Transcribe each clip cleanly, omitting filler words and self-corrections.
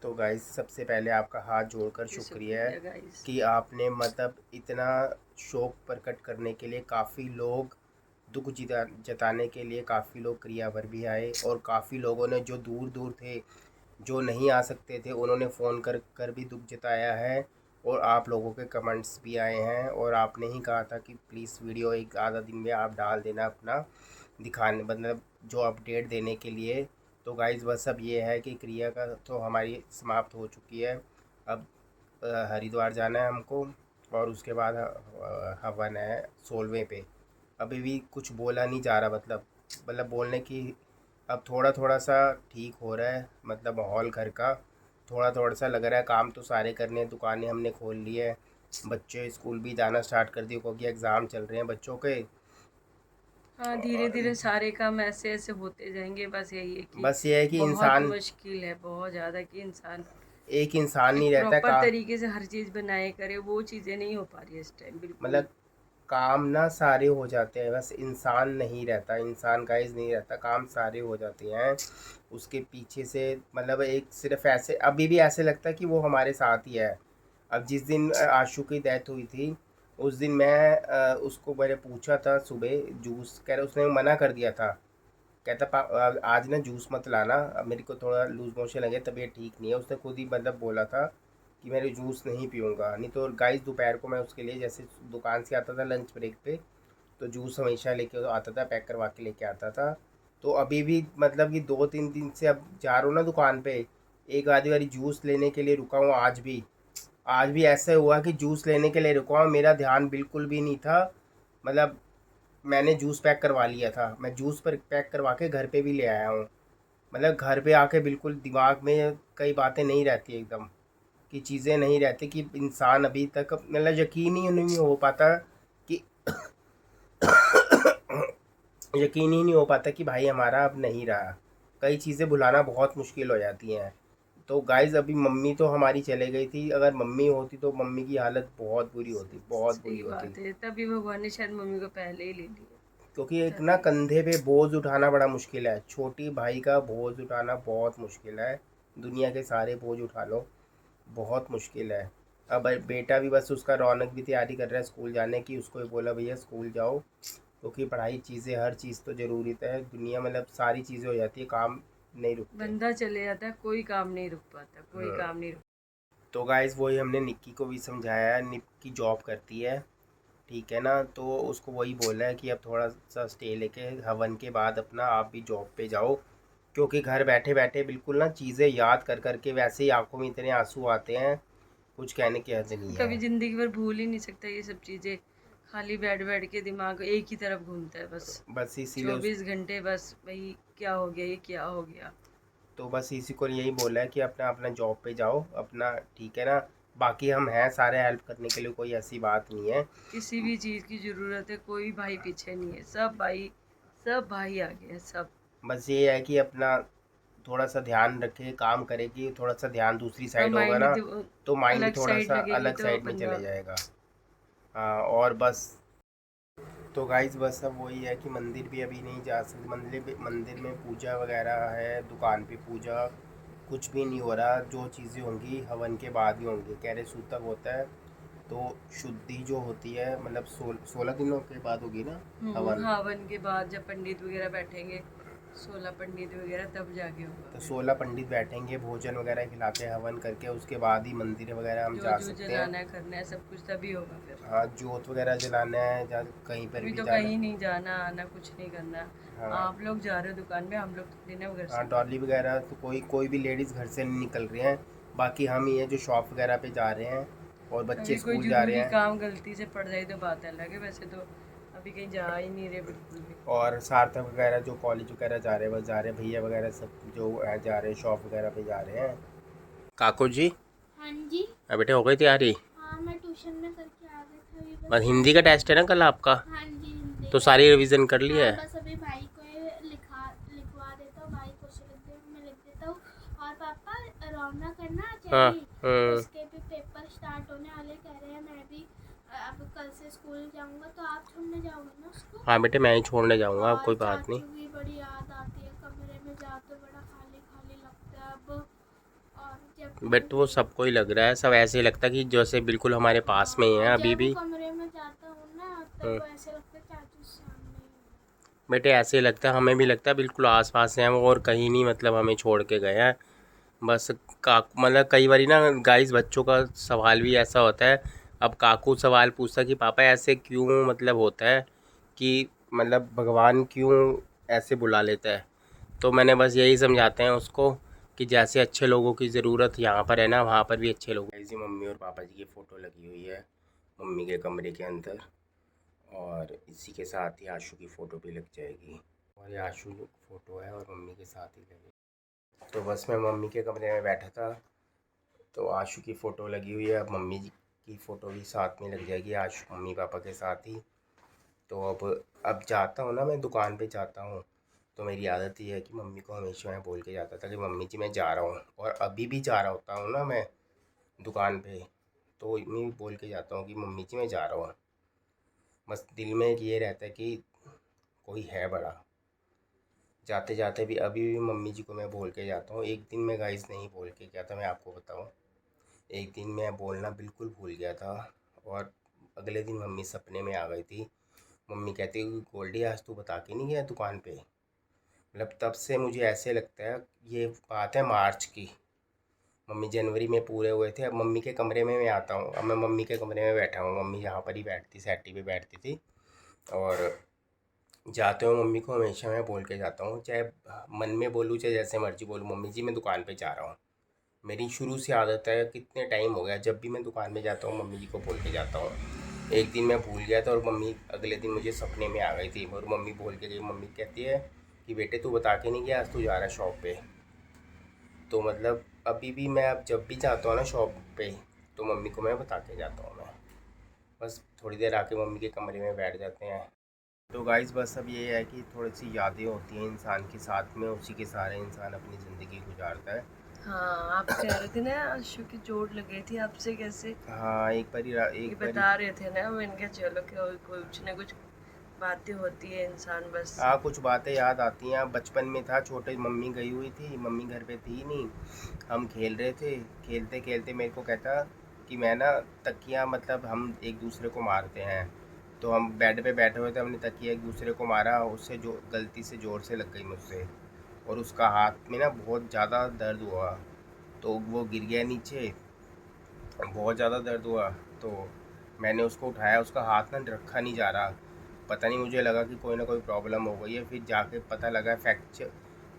तो गाइस सबसे पहले आपका हाथ जोड़कर शुक्रिया है गाइस। कि आपने मतलब इतना शौक प्रकट करने के लिए काफ़ी लोग दुख जताने के लिए काफ़ी लोग क्रियावर भी आए, और काफ़ी लोगों ने जो दूर दूर थे, जो नहीं आ सकते थे, उन्होंने फ़ोन कर कर भी दुख जताया है। और आप लोगों के कमेंट्स भी आए हैं, और आपने ही कहा था कि प्लीज़ वीडियो एक आधा दिन में आप डाल देना अपना दिखाने, मतलब जो अपडेट देने के लिए। तो गाइज़ बस अब ये है कि क्रिया का तो हमारी समाप्त हो चुकी है। अब हरिद्वार जाना है हमको, और उसके बाद हवन है 16वें पे। अभी भी कुछ बोला नहीं जा रहा, मतलब बोलने की अब थोड़ा थोड़ा सा ठीक हो रहा है, मतलब माहौल घर का थोड़ा थोड़ा सा लग रहा है। काम तो सारे करने हैं, दुकानें हमने खोल ली है, बच्चे स्कूल भी जाना स्टार्ट कर दिए क्योंकि एग्ज़ाम चल रहे हैं बच्चों के। हाँ, धीरे और धीरे सारे काम ऐसे ऐसे होते जाएंगे। बस यही है कि बस ये है कि बहुत इंसान, मुश्किल है, बहुत ज़्यादा, कि इंसान एक इंसान एक नहीं रहता प्रॉपर का, तरीके से हर चीज़ बनाए करे, वो चीज़ें नहीं हो पा रही है इस टाइम बिल्कुल। मतलब काम ना सारे हो जाते हैं, बस इंसान नहीं रहता, इंसान गाइज नहीं रहता, काम सारे हो जाते हैं उसके पीछे से। मतलब एक सिर्फ ऐसे अभी भी ऐसे लगता है कि वो हमारे साथ ही है। अब जिस दिन आशु की डेथ हुई थी, उस दिन मैं उसको मैंने पूछा था सुबह, जूस कह रहा, उसने मना कर दिया था। कहता आज ना जूस मत लाना, अब मेरे को थोड़ा लूज मोशन लगे, तबीयत ठीक नहीं है, उसने खुद ही मतलब बोला था कि मैं जूस नहीं पीऊँगा। नहीं तो गाइस दोपहर को मैं उसके लिए जैसे दुकान से आता था लंच ब्रेक पे, तो जूस हमेशा लेके आता था, पैक करवा के लेके आता था। तो अभी भी मतलब कि 2-3 दिन से अब जा रहा हूँ ना दुकान पे, एक आधी बारी जूस लेने के लिए रुका हूँ। आज भी ऐसा हुआ कि जूस लेने के लिए रुका हूँ, मेरा ध्यान बिल्कुल भी नहीं था। मतलब मैंने जूस पैक करवा लिया था, मैं जूस पर पैक करवा के घर पे भी ले आया हूँ। मतलब घर पे आके बिल्कुल दिमाग में कई बातें नहीं रहती एकदम, कि चीज़ें नहीं रहती, कि इंसान अभी तक मतलब यकीन ही नहीं हो पाता कि यकीन ही नहीं हो पाता कि भाई हमारा अब नहीं रहा। कई चीज़ें भुलाना बहुत मुश्किल हो जाती हैं। तो गाइज़ अभी मम्मी तो हमारी चले गई थी, अगर मम्मी होती तो मम्मी की हालत बहुत बुरी होती, बहुत बुरी सही होती। बात है, तभी भगवान ने शायद मम्मी को पहले ही ले लिया। क्योंकि एक ना तभी कंधे पे बोझ उठाना बड़ा मुश्किल है, छोटी भाई का बोझ उठाना बहुत मुश्किल है। दुनिया के सारे बोझ उठा लो, बहुत मुश्किल है। अब बेटा भी बस, उसका रौनक भी तैयारी कर रहा है स्कूल जाने की, उसको भी बोला भैया स्कूल जाओ, क्योंकि पढ़ाई चीज़ें हर चीज़ तो ज़रूरी है दुनिया, मतलब सारी चीज़ें हो जाती है, काम नहीं रुकते। बंदा चले जाता है, कोई काम नहीं रुक पाता, कोई हाँ। काम नहीं रुक। तो गाइस वही हमने निक्की को भी समझाया है, निक्की जॉब करती है, ठीक है ना, तो उसको वही बोला है कि अब थोड़ा सा स्टे लेके हवन के बाद अपना आप भी जॉब पे जाओ, क्योंकि घर बैठे बैठे बिल्कुल ना चीज़ें याद कर कर के वैसे ही आंखों में इतने आंसू आते हैं, कुछ कहने की हद नहीं कभी है। जिंदगी भर भूल ही नहीं सकता ये सब चीजें। खाली बैठ बैठ के दिमाग एक ही तरफ घूमता है बस। बस इसीलिए 24 घंटे बस वही, क्या हो गया, ये क्या हो गया। तो बस इसी को यही बोला है कि अपना अपना जॉब पे जाओ अपना, ठीक है ना। बाकी हम हैं सारे हेल्प करने के लिए, कोई ऐसी बात नहीं है। किसी भी चीज की जरूरत है, कोई भाई पीछे नहीं है, सब भाई, सब भाई आगे हैं सब। बस ये है कि अपना थोड़ा सा ध्यान रखे, काम करेगी, थोड़ा सा ध्यान दूसरी ना साइड होगा माइंड ना, तो माइंड अलग थोड़ा साइड सा लगेगी अलग तो साइड में चले बंदा। जाएगा। हाँ, और बस। तो गाइस बस अब वही है कि मंदिर भी अभी नहीं जा सकते, मंदिर में पूजा वगैरह है, दुकान पे पूजा कुछ भी नहीं हो रहा। जो चीज़ें होंगी हवन के बाद ही होंगी, कह रहे सूतक होता है, तो शुद्धि जो होती है मतलब 16 दिनों के बाद होगी ना हवन। हवन के बाद जब पंडित वगैरह बैठेंगे, 16 पंडित वगैरह, तब जाके होगा तो फिर। 16 पंडित बैठेंगे, भोजन वगैरह खिलाते हैं, हवन करके उसके बाद ही मंदिर वगैरह हम जो जा जो सकते हैं। जलाना है करना है सब कुछ तभी होगा फिर। हाँ, जोत वगैरह जलाना है, जहाँ कहीं पर अभी भी तो जाना। कहीं नहीं जाना आना, कुछ नहीं करना। हाँ। आप लोग जा रहे हो दुकान पे, हम लोग थोड़ी ना घर हाँ, से डॉली निकलेंगे। वगैरह तो कोई कोई भी लेडीज़ घर से नहीं निकल रही हैं, बाकी हम ही हैं जो शॉप वगैरह पे जा रहे हैं, और बच्चे अभी कोई स्कूल जा रहे जरूरी हैं। काम गलती से पड़ जाए तो बात अलग है, वैसे तो अभी कहीं जा ही नहीं रहे बिल्कुल भी। और सार्थक वगैरह जो कॉलेज वगैरह जा रहे हैं, बस जा रहे हैं, भैया वगैरह सब जो है जा रहे हैं, शॉप वगैरह पे जा रहे हैं। काकू जी। हाँ जी। बेटे हो गई तैयारी? हाँ, मैं ट्यूशन में करके आ गई थी अभी, बस हिंदी का टेस्ट है ना कल आपका? हाँ जी, हिंदी तो सारी रिवीजन कर ली है? हाँ, बस अभी भाई को लिखवा देता हूँ, भाई क्वेश्चन लिख दे, मैं लिख देता हूँ। और पापा रौनक करना हाँ। चाहिए, उसके भी पेपर स्टार्ट होने वाले, कह रहे हैं मैं भी अब कल से स्कूल जाऊंगा, तो आप छोड़ने जाओगे ना उसको? हाँ बेटे, मैं ही छोड़ने जाऊंगा, अब कोई बात नहीं। चाचू की बड़ी याद आती है, कमरे में जाओ तो बड़ा खाली खाली लगता है अब। और जब बट वो सबको ही लग रहा है, सब ऐसे लगता है कि जैसे बिल्कुल हमारे पास में ही है अभी भी। कमरे में जाता हूँ ना तब ऐसे लगता है चाचू सामने ही है। बेटे ऐसे लगता है, हमें भी लगता है बिल्कुल आस पास हैं वो, और कहीं नहीं मतलब हमें छोड़ के गए हैं। बस मतलब कई बारी ना गाइस बच्चों का सवाल भी ऐसा होता है। अब काकू सवाल पूछता कि पापा ऐसे क्यों मतलब होता है कि मतलब भगवान क्यों ऐसे बुला लेता है। तो मैंने बस यही समझाते हैं उसको कि जैसे अच्छे लोगों की ज़रूरत यहाँ पर है ना, वहाँ पर भी अच्छे लोग। ऐसी मम्मी और पापा जी की फ़ोटो लगी हुई है मम्मी के कमरे के अंदर, और इसी के साथ ही आशू की फ़ोटो भी लग जाएगी, और ये आशू की फ़ोटो है और मम्मी के साथ ही लगेगी। तो बस मैं मम्मी के कमरे में बैठा था, तो आशू की फ़ोटो लगी हुई है, अब मम्मी जी की फ़ोटो भी साथ में लग जाएगी आशू मम्मी पापा के साथ ही। तो अब जाता हूँ ना, मैं दुकान पे जाता हूँ, तो मेरी आदत ये है कि मम्मी को हमेशा मैं बोल के जाता था कि मम्मी जी मैं जा रहा हूँ, और अभी भी जा रहा होता हूँ ना मैं दुकान पे, तो मैं भी बोल के जाता हूँ कि मम्मी जी मैं जा रहा हूँ। बस दिल में एक ये रहता है कि कोई है बड़ा। जाते जाते भी अभी भी मम्मी जी को मैं बोल के जाता हूँ। एक दिन मैं गाइस नहीं बोल के गया था, मैं आपको बताऊँ। एक दिन मैं बोलना बिल्कुल भूल गया था, और अगले दिन मम्मी सपने में आ गई थी। मम्मी कहती है गोल्डी आज तू बता के नहीं गया दुकान पे। मतलब तब से मुझे ऐसे लगता है, ये बात है मार्च की, मम्मी जनवरी में पूरे हुए थे। अब मम्मी के कमरे में मैं आता हूँ, अब मैं मम्मी के कमरे में बैठा हूँ, मम्मी यहाँ पर ही बैठती सेटी पे बैठती थी, और जाते हुए मम्मी को हमेशा मैं बोल के जाता हूँ, चाहे मन में बोलूँ चाहे जैसे मर्जी बोलूँ, मम्मी जी मैं दुकान पे जा रहा हूँ। मेरी शुरू से आदत है, कितने टाइम हो गया जब भी मैं दुकान में जाता हूँ मम्मी जी को बोल के जाता हूँ। एक दिन मैं भूल गया था और मम्मी अगले दिन मुझे सपने में आ गई थी, और मम्मी बोल के गई, मम्मी कहती है कि बेटे तू बता के नहीं गया आज तू जा रहा है शॉप पे। तो मतलब अभी भी मैं अब जब भी जाता हूँ ना शॉप पे, तो मम्मी को मैं बता के जाता हूँ मैं। बस थोड़ी देर आके मम्मी के कमरे में बैठ जाते हैं। तो गाइस बस अब ये है कि थोड़ी सी यादें होती हैं इंसान के साथ में, उसी के सहारे इंसान अपनी ज़िंदगी गुजारता है। हाँ, आप कह रहे थे ना आशु की चोट लग गई थी आपसे कैसे? हाँ एक बारी ये एक बारी बता रहे थे ना, मैंने कहा चलो क्या कुछ ना कुछ बातें होती है इंसान बस। हाँ कुछ बातें याद आती हैं। बचपन में था छोटे, मम्मी गई हुई थी, मम्मी घर पे थी नहीं, हम खेल रहे थे, खेलते खेलते मेरे को कहता कि मैं ना तकिया, मतलब हम एक दूसरे को मारते हैं, तो हम बेड पे बैठे हुए थे, हमने तकिया एक दूसरे को मारा, उससे जो गलती से ज़ोर से लग गई मुझसे, और उसका हाथ में ना बहुत ज़्यादा दर्द हुआ, तो वो गिर गया नीचे, बहुत ज़्यादा दर्द हुआ। तो मैंने उसको उठाया, उसका हाथ ना रखा नहीं जा रहा, पता नहीं, मुझे लगा कि कोई ना कोई प्रॉब्लम हो गई है, फिर जाके पता लगा फ्रैक्चर,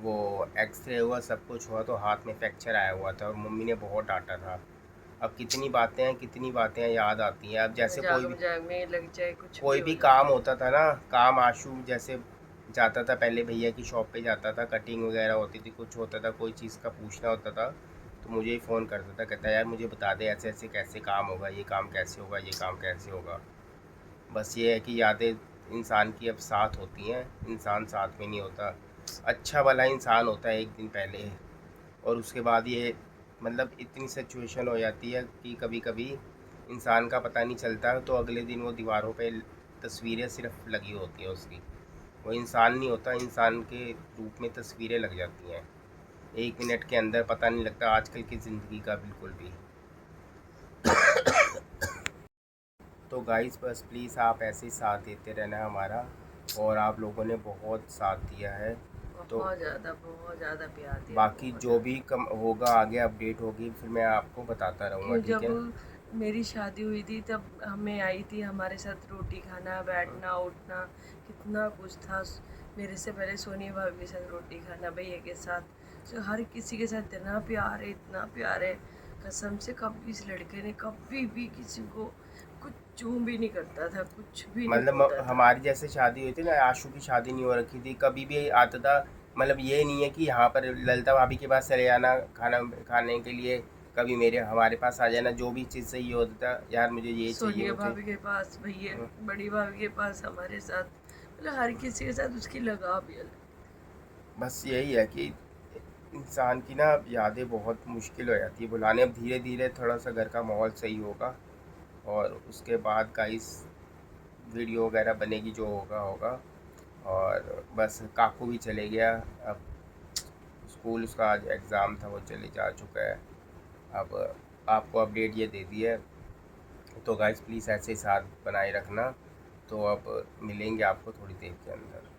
वो एक्सरे हुआ, सब कुछ हुआ, तो हाथ में फ्रैक्चर आया हुआ था, और मम्मी ने बहुत डांटा था। अब कितनी बातें याद आती हैं। अब जैसे मजाक मजाक में लग जाए कुछ भी कोई हो भी जाए। काम होता था ना, काम आशू जैसे जाता था पहले भैया की शॉप पे जाता था, कटिंग वगैरह होती थी, कुछ होता था, कोई चीज़ का पूछना होता था, तो मुझे ही फ़ोन करता था, कहता यार मुझे बता दे ऐसे ऐसे कैसे काम होगा, ये काम कैसे होगा, ये काम कैसे होगा। बस ये है कि यादें इंसान की अब साथ होती हैं, इंसान साथ में नहीं होता। अच्छा वाला इंसान होता है एक दिन पहले, और उसके बाद ये मतलब इतनी सिचुएशन हो जाती है कि कभी कभी इंसान का पता नहीं चलता, तो अगले दिन वो दीवारों पे तस्वीरें सिर्फ लगी होती हैं उसकी, वो इंसान नहीं होता, इंसान के रूप में तस्वीरें लग जाती हैं। एक मिनट के अंदर पता नहीं लगता आजकल की ज़िंदगी का बिल्कुल भी। तो गाइस बस प्लीज़ आप ऐसे ही साथ देते रहना हमारा, और आप लोगों ने बहुत साथ दिया है। तो बहुत ज़्यादा प्यार दिया, बाकी बहुत जो ज़्यादा। भी कम होगा आगे अपडेट होगी फिर मैं आपको बताता रहूँगा, क्यों ठीक जब है। मेरी शादी हुई थी तब हमें आई थी हमारे साथ रोटी खाना, बैठना उठना, कितना कुछ था। मेरे से पहले सोनी भाभी के साथ रोटी खाना, भैया के साथ, तो हर किसी के साथ इतना प्यार है, इतना प्यार है। कसम से कभी इस लड़के ने कभी भी किसी को कुछ चूं भी नहीं करता था, कुछ भी नहीं मतलब बोलता था। हमारी जैसे शादी हुई थी ना, आशू की शादी नहीं हो रखी थी, कभी भी आता था। मतलब ये नहीं है कि यहाँ पर ललिता भाभी के पास चले जाना खाना खाने के लिए, कभी मेरे हमारे पास आ जाना, जो भी चीज़ चाहिए होता था, यार मुझे ये चाहिए सोनिया वो चाहिए। भाभी के पास, भैया बड़ी भाभी के पास, हमारे साथ, मतलब हर किसी के साथ उसकी लगाव भी अलग। बस यही है कि इंसान की ना यादें बहुत मुश्किल हो जाती है बुलाने। अब धीरे धीरे थोड़ा सा घर का माहौल सही होगा, और उसके बाद गाइस वीडियो वगैरह बनेगी, जो होगा होगा। और बस काकू भी चले गया, अब स्कूल उसका आज एग्ज़ाम था, वो चले जा चुका है। अब आपको अपडेट ये दे दी है, तो गाइस प्लीज़ ऐसे ही साथ बनाए रखना। तो अब मिलेंगे आपको थोड़ी देर के अंदर।